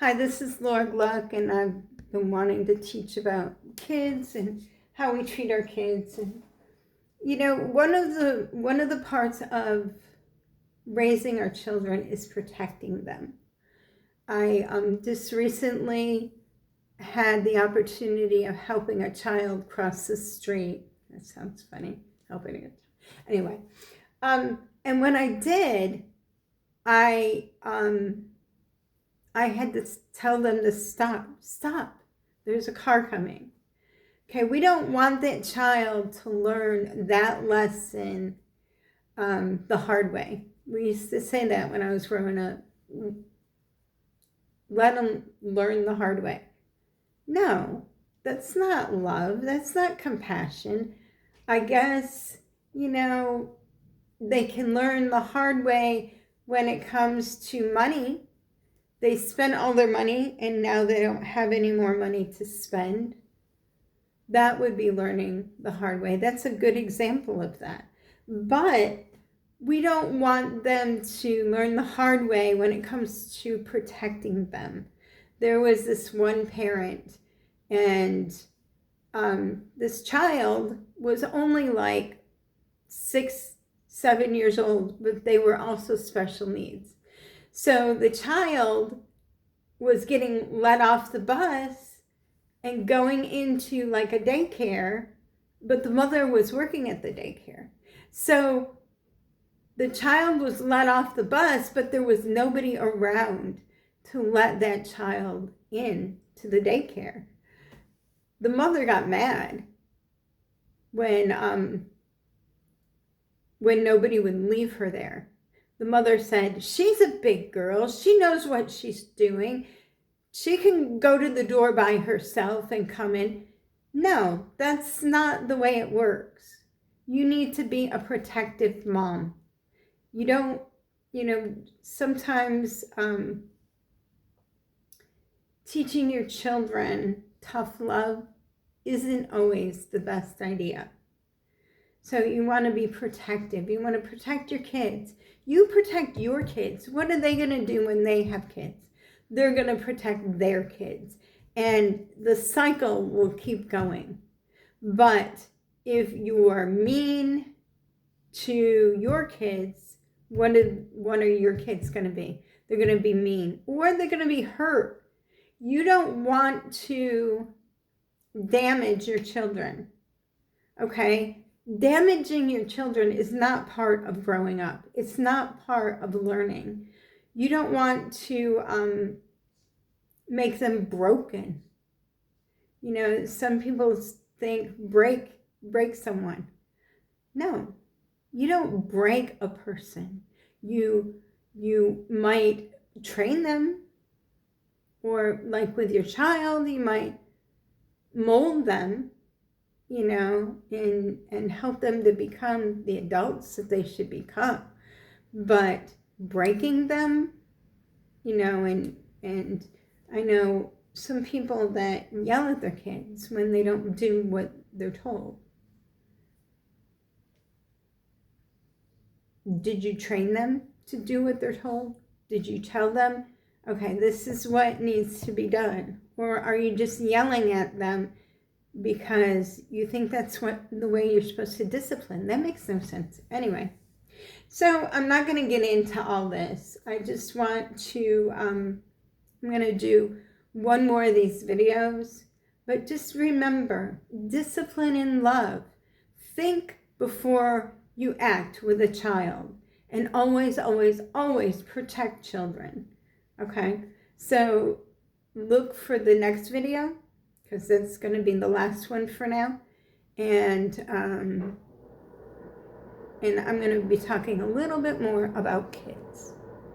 Hi, this is Laura Gluck, and I've been wanting to teach about kids and how we treat our kids. And one of the parts of raising our children is protecting them. I just recently had the opportunity of helping a child cross the street. That sounds funny, helping it. Anyway, and when I did, I had to tell them to stop. There's a car coming. Okay, we don't want that child to learn that lesson the hard way. We used to say that when I was growing up. Let them learn the hard way. No, that's not love. That's not compassion. I guess, they can learn the hard way when it comes to money. They spent all their money and now they don't have any more money to spend. That would be learning the hard way. That's a good example of that. But we don't want them to learn the hard way when it comes to protecting them. There was this one parent, and this child was only like 6, 7 years old, but they were also special needs. So the child was getting let off the bus and going into like a daycare, but the mother was working at the daycare. So the child was let off the bus, but there was nobody around to let that child in to the daycare. The mother got mad when nobody would leave her there. The mother said, "She's a big girl. She knows what she's doing. She can go to the door by herself and come in." No, that's not the way it works. You need to be a protective mom. You don't, sometimes teaching your children tough love isn't always the best idea. So you want to be protective. You want to protect your kids. You protect your kids. What are they going to do when they have kids? They're going to protect their kids. And the cycle will keep going. But if you are mean to your kids, what are your kids going to be? They're going to be mean, or they're going to be hurt. You don't want to damage your children, okay? Damaging your children is not part of growing up. It's not part of learning. You don't want to make them broken. Some people think break someone. No, you don't break a person. You might train them, or like with your child, you might mold them, and help them to become the adults that they should become. But breaking them, and I know some people that yell at their kids when they don't do what they're told. Did you train them to do what they're told? Did you tell them, okay, this is what needs to be done? Or are you just yelling at them because you think that's the way you're supposed to discipline? That makes no sense. Anyway, so I'm not going to get into all this. I just want to, I'm going to do one more of these videos. But just remember, discipline and love. Think before you act with a child. And always, always, always protect children. Okay? So look for the next video, because that's going to be the last one for now. And I'm going to be talking a little bit more about kids.